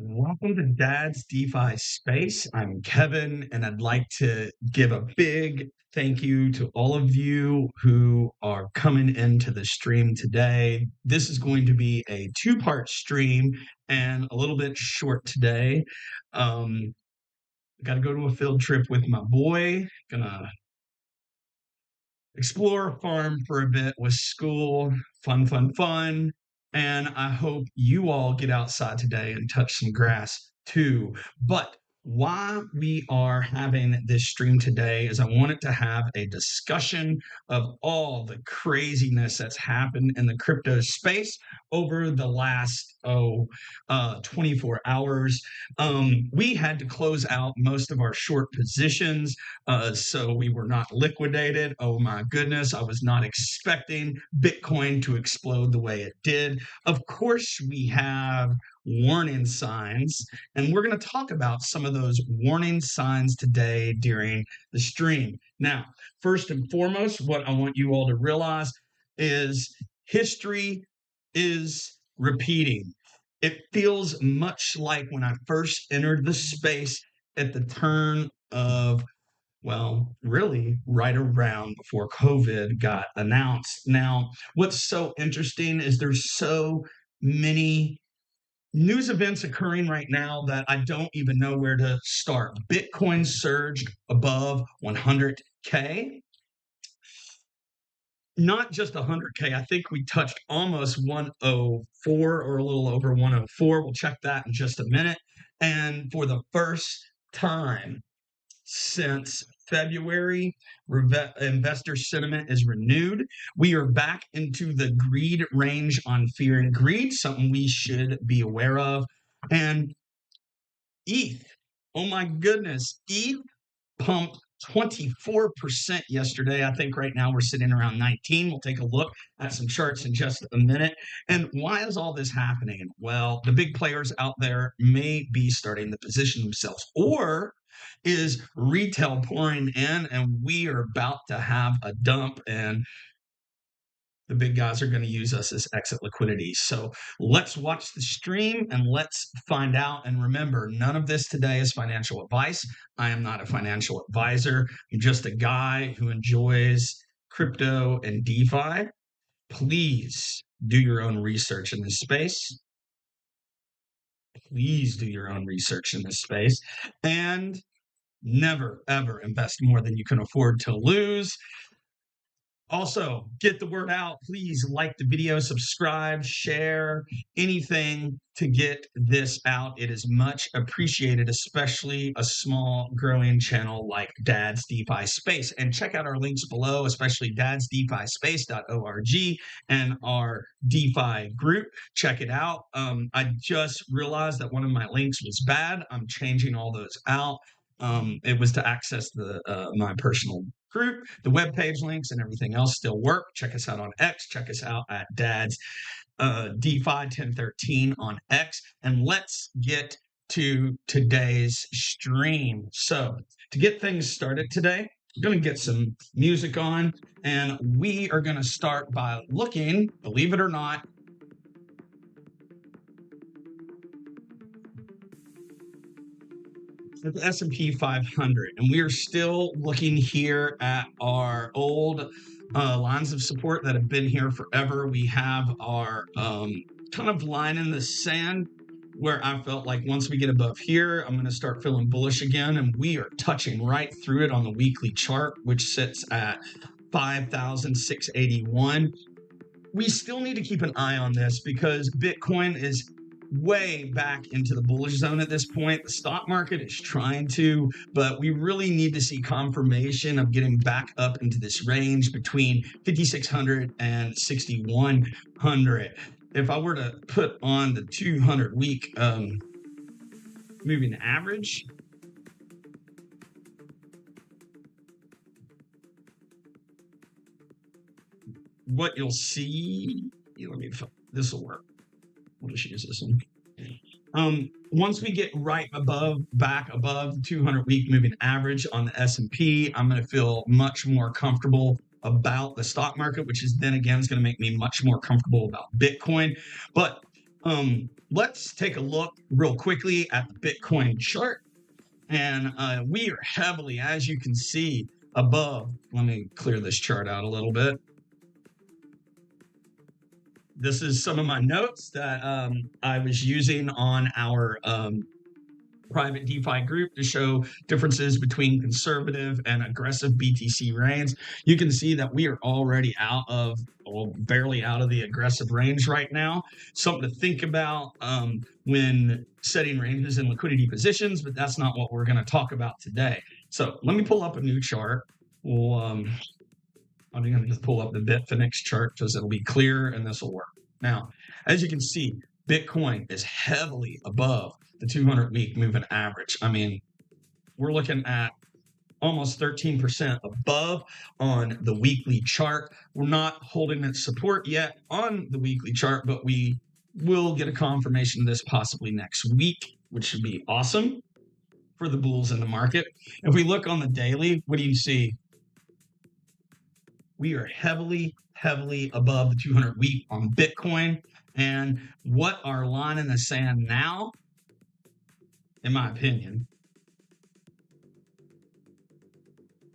Welcome to Dad's DeFi Space. I'm Kevin, and I'd like to give a big thank you to all of you who are coming into the stream today. This is going to be a two-part stream and a little bit short today. Got to go to a field trip with my boy. Gonna explore a farm for a bit with school. Fun, fun, fun. And I hope you all get outside today and touch some grass too. But why we are having this stream today is I wanted to have a discussion of all the craziness that's happened in the crypto space over the last 24 hours. We had to close out most of our short positions, so we were not liquidated. Oh my goodness, I was not expecting Bitcoin to explode the way it did. Of course, we have warning signs, and we're going to talk about some of those warning signs today during the stream. Now, first and foremost, what I want you all to realize is history is repeating. It feels much like when I first entered the space at the turn of, well, really right around before COVID got announced. Now, what's so interesting is there's so many news events occurring right now that I don't even know where to start. Bitcoin surged above 100K. Not just 100K. I think we touched almost 104 or a little over 104. We'll check that in just a minute. And for the first time since February, investor sentiment is renewed. We are back into the greed range on fear and greed, something we should be aware of. And ETH, oh my goodness, ETH pumped 24% yesterday. I think right now we're sitting around 19. We'll take a look at some charts in just a minute. And why is all this happening? Well, the big players out there may be starting to position themselves, or is retail pouring in and we are about to have a dump, and the big guys are going to use us as exit liquidity. So let's watch the stream and let's find out. And remember, none of this today is financial advice. I am not a financial advisor. I'm just a guy who enjoys crypto and DeFi. Please do your own research in this space. Please do your own research in this space. And never, ever invest more than you can afford to lose. Also, get the word out. Please like the video, subscribe, share, anything to get this out. It is much appreciated, especially a small growing channel like Dad's DeFi Space. And check out our links below, especially dadsdefispace.org and our DeFi group. Check it out. I just realized that one of my links was bad. I'm changing all those out. It was to access the my personal group. The webpage links and everything else still work. Check us out on X. Check us out at Dad's DeFi 1013 on X. And let's get to today's stream. So to get things started today, we're going to get some music on, and we are going to start by looking, believe it or not, at the S&P 500, and we are still looking here at our old lines of support that have been here forever. We have our kind of line in the sand where I felt like once we get above here, I'm going to start feeling bullish again, and we are touching right through it on the weekly chart, which sits at 5,681. We still need to keep an eye on this because Bitcoin is way back into the bullish zone at this point. The stock market is trying to, but we really need to see confirmation of getting back up into this range between 5,600 and 6,100. If I were to put on the 200-week moving average, what you'll see, this will work. We'll just use this one. Once we get back above 200-week moving average on the S&P, I'm going to feel much more comfortable about the stock market, which is then again is going to make me much more comfortable about Bitcoin. But Let's take a look real quickly at the Bitcoin chart. And we are heavily, as you can see, above. Let me clear this chart out a little bit. This is some of my notes that I was using on our private DeFi group to show differences between conservative and aggressive BTC range. You can see that we are already out of, well, barely out of the aggressive range right now. Something to think about when setting ranges and liquidity positions, but that's not what we're going to talk about today. So let me pull up a new chart. I'm going to just pull up the Bitfinex chart because it'll be clear and this will work. Now, as you can see, Bitcoin is heavily above the 200-week moving average. I mean, we're looking at almost 13% above on the weekly chart. We're not holding its support yet on the weekly chart, but we will get a confirmation of this possibly next week, which should be awesome for the bulls in the market. If we look on the daily, what do you see? We are heavily above the 200-week on Bitcoin. And what our line in the sand now, in my opinion,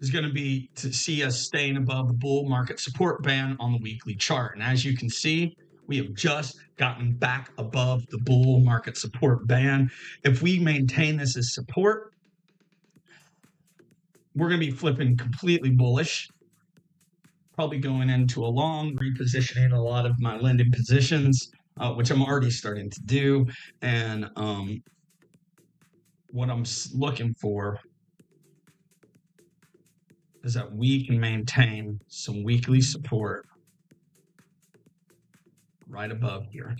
is going to be to see us staying above the bull market support band on the weekly chart. And as you can see, we have just gotten back above the bull market support band. If we maintain this as support, we're going to be flipping completely bullish. Probably going into a long, repositioning a lot of my lending positions, which I'm already starting to do. And what I'm looking for is that we can maintain some weekly support right above here.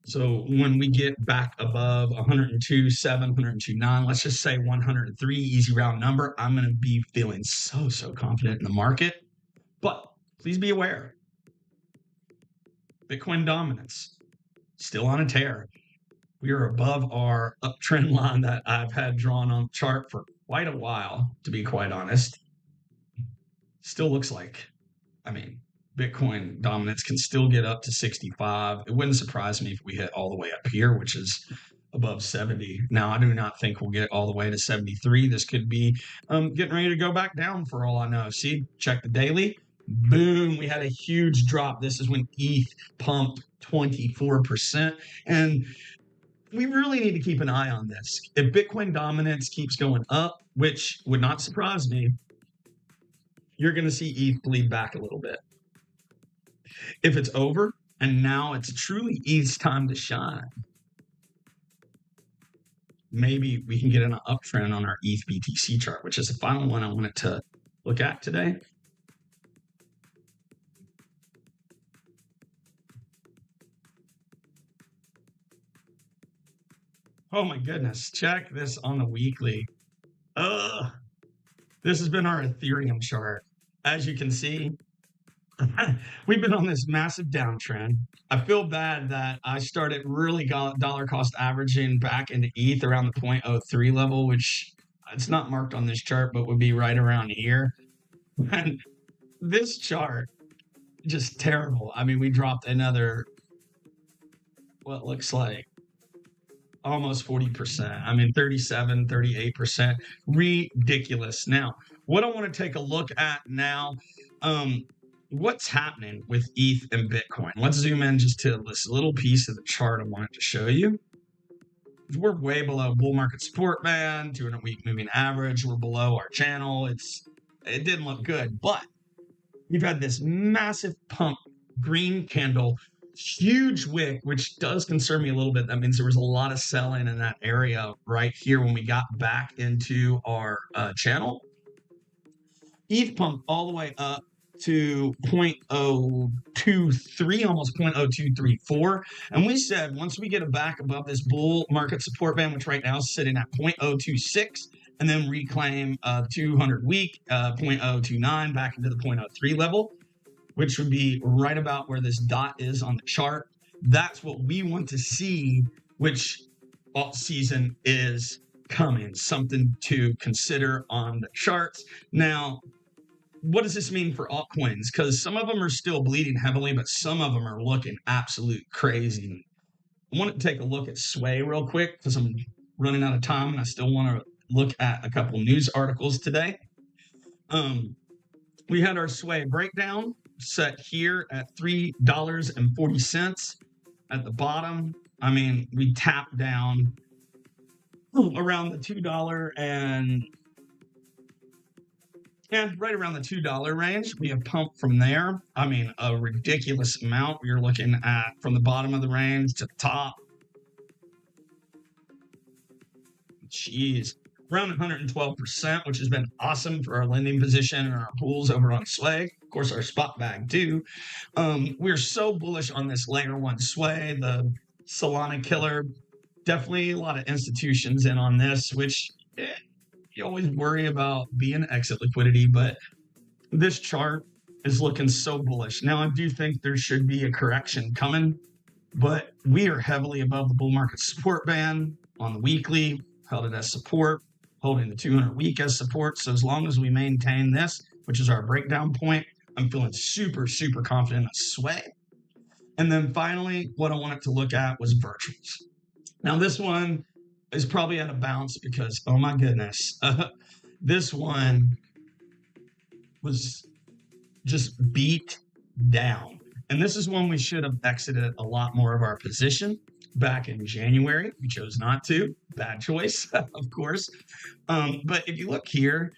So when we get back above 102.7, 102.9, let's just say 103, easy round number, I'm going to be feeling so confident in the market. But please be aware, Bitcoin dominance still on a tear. We are above our uptrend line that I've had drawn on the chart for quite a while, to be quite honest. Still looks like, I mean, Bitcoin dominance can still get up to 65. It wouldn't surprise me if we hit all the way up here, which is above 70. Now, I do not think we'll get all the way to 73. This could be getting ready to go back down for all I know. See, check the daily. Boom, we had a huge drop. This is when ETH pumped 24%. And we really need to keep an eye on this. If Bitcoin dominance keeps going up, which would not surprise me, you're going to see ETH bleed back a little bit. If it's over and now it's truly ETH's time to shine, maybe we can get an uptrend on our ETH BTC chart, which is the final one I wanted to look at today. Oh my goodness, check this on the weekly. This has been our Ethereum chart. As you can see, we've been on this massive downtrend. I feel bad that I started really dollar cost averaging back into ETH around the 0.03 level, which it's not marked on this chart, but would be right around here. And this chart, just terrible. I mean, we dropped another, what looks like almost 40%. I mean, 37, 38%. Ridiculous. Now, what I want to take a look at now, what's happening with ETH and Bitcoin? Let's zoom in just to this little piece of the chart I wanted to show you. We're way below bull market support band, 200-week moving average. We're below our channel. It didn't look good, but we've had this massive pump, green candle, huge wick, which does concern me a little bit. That means there was a lot of selling in that area right here when we got back into our channel. ETH pumped all the way up to 0.023, almost 0.0234. And we said once we get it back above this bull market support band, which right now is sitting at 0.026, and then reclaim 200-week 0.029 back into the 0.03 level, which would be right about where this dot is on the chart. That's what we want to see, which alt season is coming. Something to consider on the charts. Now, what does this mean for altcoins? Because some of them are still bleeding heavily, but some of them are looking absolute crazy. I want to take a look at Sway real quick because I'm running out of time and I still want to look at a couple news articles today. We had our Sway breakdown set here at $3.40 at the bottom. I mean, we tapped down around the $2 and right around the $2 range. We have pumped from there. I mean, a ridiculous amount. We are looking at from the bottom of the range to the top. Jeez, around 112%, which has been awesome for our lending position and our pools over on Sway. Of course, our spot bag too. We're so bullish on this layer one Sway, the Solana killer. Definitely a lot of institutions in on this, which you always worry about being exit liquidity, but this chart is looking so bullish. Now, I do think there should be a correction coming, but we are heavily above the bull market support band on the weekly, held it as support, holding the 200 week as support. So as long as we maintain this, which is our breakdown point, I'm feeling super, super confident in Sway. And then finally, what I wanted to look at was virtuals. Now, this one is probably at a bounce because, oh my goodness, this one was just beat down. And this is when we should have exited a lot more of our position back in January. We chose not to. Bad choice, of course. But if you look here,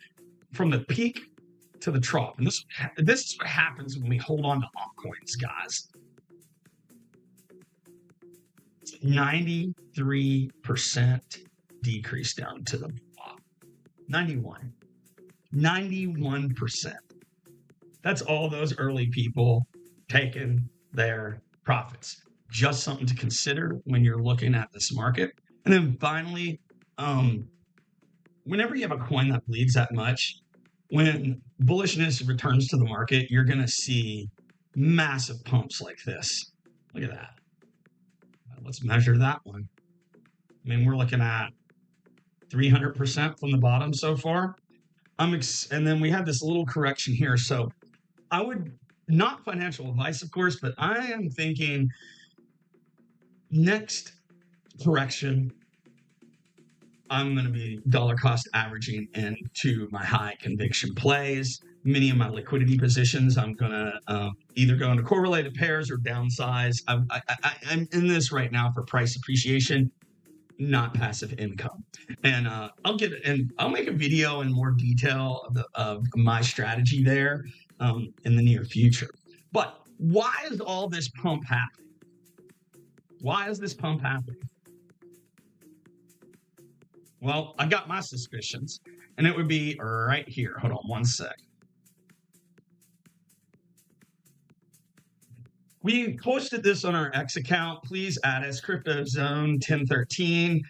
from the peak to the trough, and this is what happens when we hold on to altcoins, guys. 93% decrease down to the bottom. 91%. That's all those early people taking their profits. Just something to consider when you're looking at this market. And then finally, whenever you have a coin that bleeds that much, when bullishness returns to the market, you're going to see massive pumps like this. Look at that. Let's measure that one. I mean, we're looking at 300% from the bottom so far. And then we have this little correction here. So I would, not financial advice, of course, but I am thinking next correction, I'm going to be dollar cost averaging into my high conviction plays. Many of my liquidity positions, I'm going to either go into correlated pairs or downsize. I'm in this right now for price appreciation, not passive income. And I'll make a video in more detail of my strategy there in the near future. But why is all this pump happening? Why is this pump happening? Well, I got my suspicions, and it would be right here. Hold on one sec. We posted this on our X account. Please add us, Crypto Zone 1013.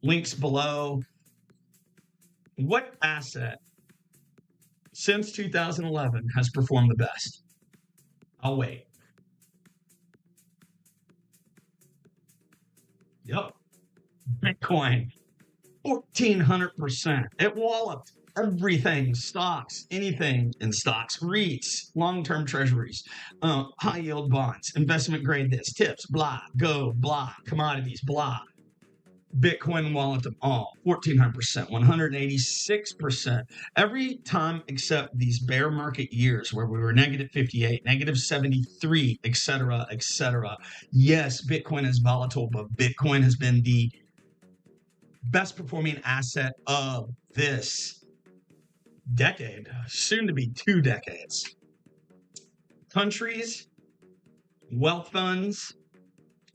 Links below. What asset since 2011 has performed the best? I'll wait. Yep. Bitcoin, 1,400%. It walloped everything, stocks, anything in stocks, REITs, long-term treasuries, high-yield bonds, investment grade this, tips, blah, go, blah, commodities, blah. Bitcoin walloped them all, 1,400%, 186%. Every time except these bear market years where we were negative 58, negative 73, et cetera, et cetera. Yes, Bitcoin is volatile, but Bitcoin has been the best performing asset of this decade, soon to be 2 decades. Countries, wealth funds,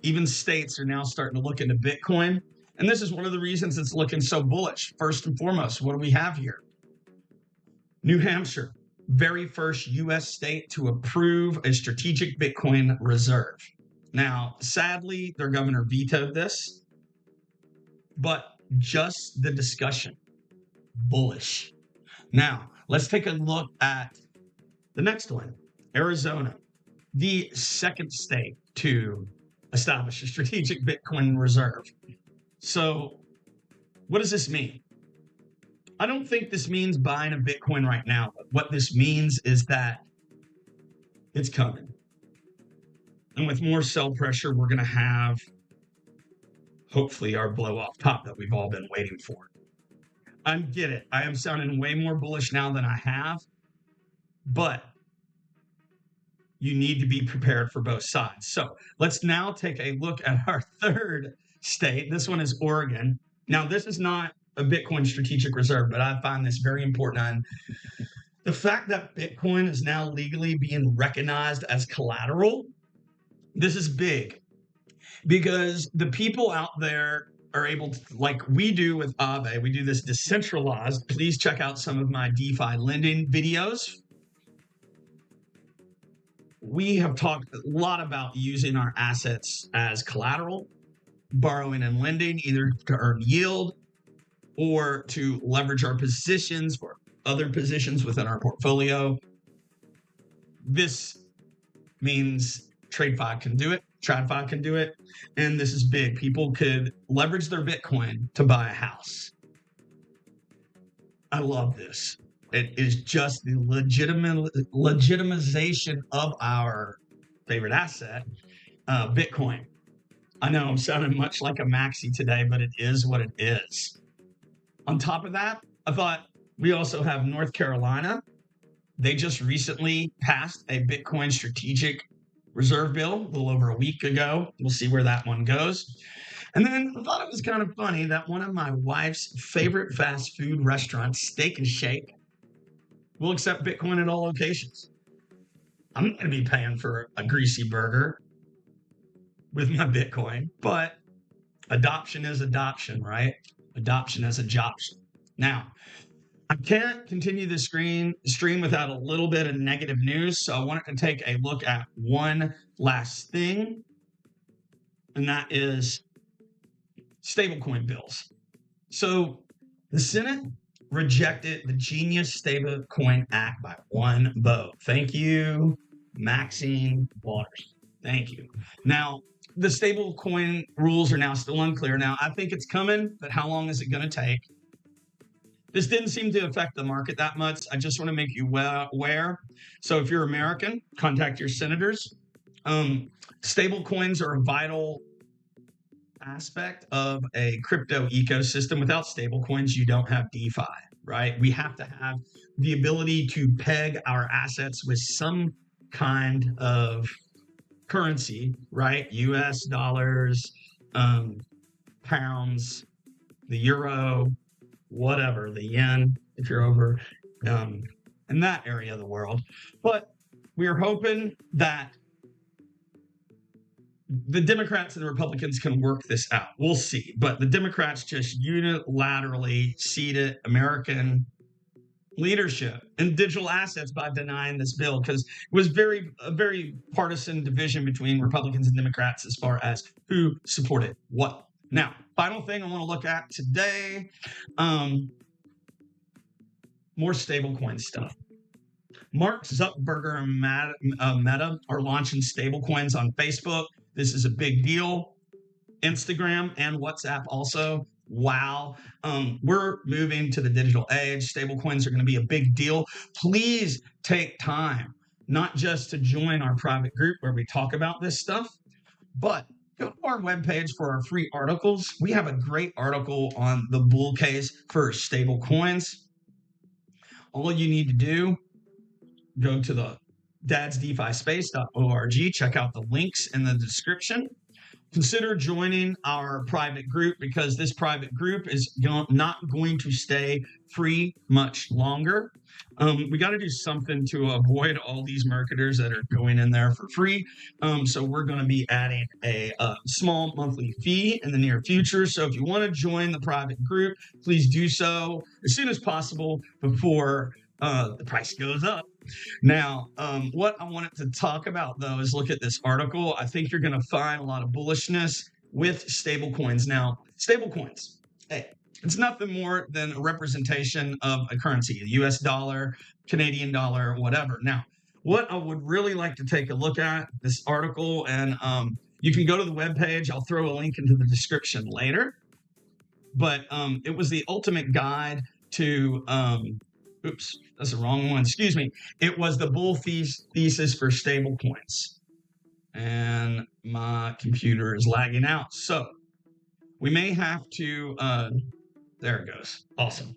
even states are now starting to look into Bitcoin. And this is one of the reasons it's looking so bullish. First and foremost, what do we have here? New Hampshire, very first U.S. state to approve a strategic Bitcoin reserve. Now, sadly, their governor vetoed this, but just the discussion, bullish. Now, let's take a look at the next one, Arizona, the second state to establish a strategic Bitcoin reserve. So what does this mean? I don't think this means buying a Bitcoin right now. But what this means is that it's coming. And with more sell pressure, we're going to have hopefully our blow off top that we've all been waiting for. I get it. I am sounding way more bullish now than I have, but you need to be prepared for both sides. So let's now take a look at our third state. This one is Oregon. Now, this is not a Bitcoin strategic reserve, but I find this very important. And the fact that Bitcoin is now legally being recognized as collateral, this is big because the people out there are able to, like we do with Aave, we do this decentralized. Please check out some of my DeFi lending videos. We have talked a lot about using our assets as collateral, borrowing and lending, either to earn yield or to leverage our positions for other positions within our portfolio. This means TradeFi can do it, TradFi can do it, and this is big. People could leverage their Bitcoin to buy a house. I love this. It is just the legitimization of our favorite asset, Bitcoin. I know I'm sounding much like a maxi today, but it is what it is. On top of that, I thought we also have North Carolina. They just recently passed a Bitcoin Strategic Reserve Bill a little over a week ago. We'll see where that one goes. And then I thought it was kind of funny that one of my wife's favorite fast food restaurants, Steak and Shake, will accept Bitcoin at all locations. I'm not going to be paying for a greasy burger with my Bitcoin, but adoption is adoption, right? Adoption is adoption. Now, I can't continue the stream without a little bit of negative news, so I wanted to take a look at one last thing, and that is stablecoin bills. So the Senate rejected the Genius Stablecoin Act by one vote. Thank you, Maxine Waters. Thank you. Now, the stablecoin rules are now still unclear. Now, I think it's coming, but how long is it going to take? This didn't seem to affect the market that much. I just want to make you aware. So if you're American, contact your senators. Stablecoins are a vital aspect of a crypto ecosystem. Without stablecoins, you don't have DeFi, right? We have to have the ability to peg our assets with some kind of currency, right? US dollars, pounds, the euro, whatever, the yen, if you're over in that area of the world. But we're hoping that the Democrats and the Republicans can work this out. We'll see. But the Democrats just unilaterally ceded American leadership in digital assets by denying this bill, because it was a very partisan division between Republicans and Democrats as far as who supported what. Now, final thing I want to look at today, more stablecoin stuff. Mark Zuckerberg and Meta are launching stablecoins on Facebook. This is a big deal. Instagram and WhatsApp also. Wow. We're moving to the digital age. Stablecoins are going to be a big deal. Please take time, not just to join our private group where we talk about this stuff, but go to our webpage for our free articles. We have a great article on the bull case for stablecoins. All you need to do, go to the dadsdefispace.org, check out the links in the description. Consider joining our private group, because this private group is not going to stay free much longer. We got to do something to avoid all these marketers that are going in there for free. So we're going to be adding a small monthly fee in the near future. So if you want to join the private group, please do so as soon as possible before the price goes up. Now, what I wanted to talk about, though, is look at this article. I think you're going to find a lot of bullishness with stablecoins. Now, stablecoins, hey, it's nothing more than a representation of a currency, a US dollar, Canadian dollar, whatever. Now, what I would really like to take a look at, this article, and you can go to the webpage. I'll throw a link into the description later. But it was the ultimate guide to oops, that's the wrong one. Excuse me. It was the bull thesis for stablecoins. And my computer is lagging out. So We may have to, there it goes. Awesome.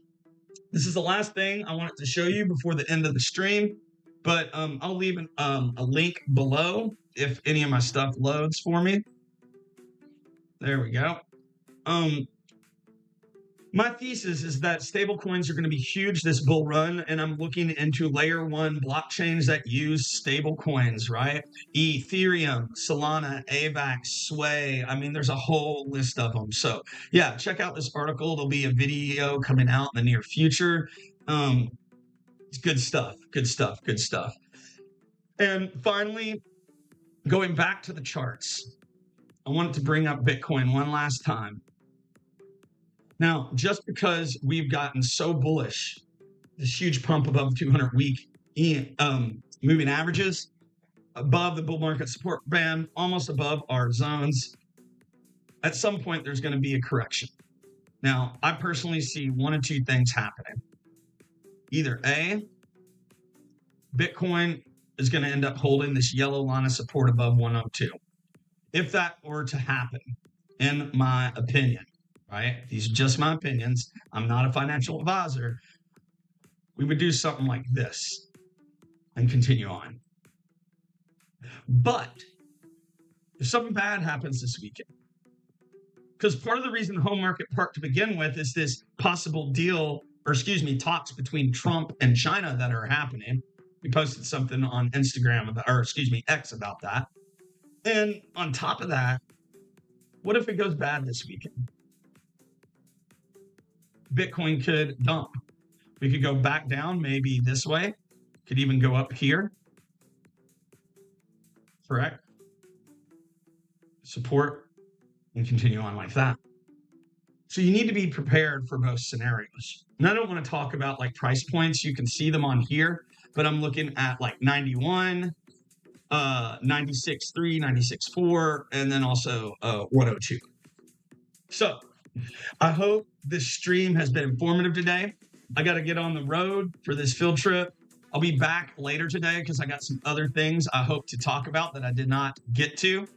This is the last thing I wanted to show you before the end of the stream, but I'll leave a link below if any of my stuff loads for me. There we go. My thesis is that stablecoins are going to be huge this bull run, and I'm looking into layer one blockchains that use stablecoins, right? Ethereum, Solana, AVAX, Sway. I mean, there's a whole list of them. So yeah, check out this article. There'll be a video coming out in the near future. It's good stuff, good stuff, good stuff. And finally, going back to the charts, I wanted to bring up Bitcoin one last time. Now, just because we've gotten so bullish, this huge pump above 200-week moving averages, above the bull market support band, almost above our zones, at some point there's going to be a correction. Now, I personally see one of two things happening. Either A, Bitcoin is going to end up holding this yellow line of support above 102. If that were to happen, in my opinion, right? These are just my opinions. I'm not a financial advisor. We would do something like this and continue on. But if something bad happens this weekend, because part of the reason the home market parked to begin with is this possible deal, talks between Trump and China that are happening. We posted something on Instagram X about that. And on top of that, what if it goes bad this weekend? Bitcoin could dump. We could go back down, maybe this way. Could even go up here. Correct? Support and continue on like that. So you need to be prepared for both scenarios. And I don't want to talk about like price points. You can see them on here, but I'm looking at like 91, 96.3, 96.4, and then also 102. So I hope this stream has been informative today. I got to get on the road for this field trip. I'll be back later today because I got some other things I hope to talk about that I did not get to,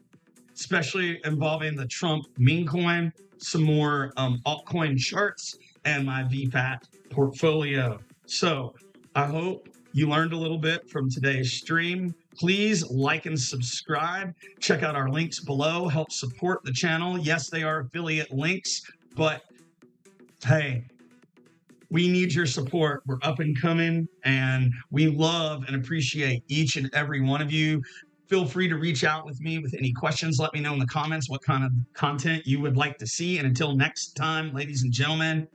especially involving the Trump meme coin, some more altcoin charts, and my VFAT portfolio. So I hope you learned a little bit from today's stream. Please like and subscribe. Check out our links below. Help support the channel. Yes, they are affiliate links, but hey, we need your support. We're up and coming, and we love and appreciate each and every one of you. Feel free to reach out with me with any questions. Let me know in the comments what kind of content you would like to see. And until next time, ladies and gentlemen,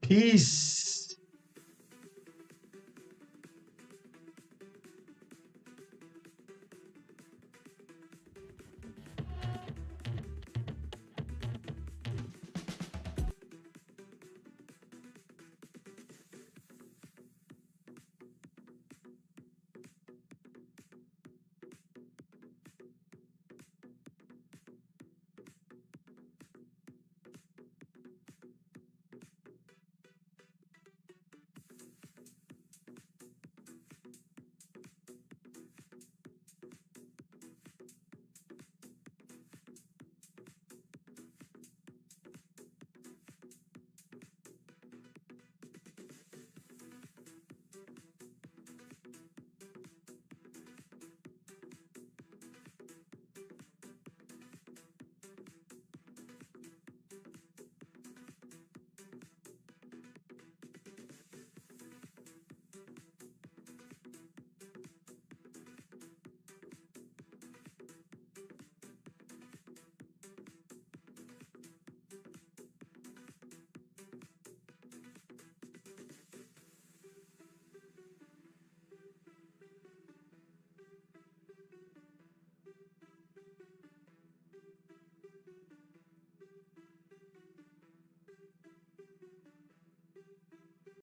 peace.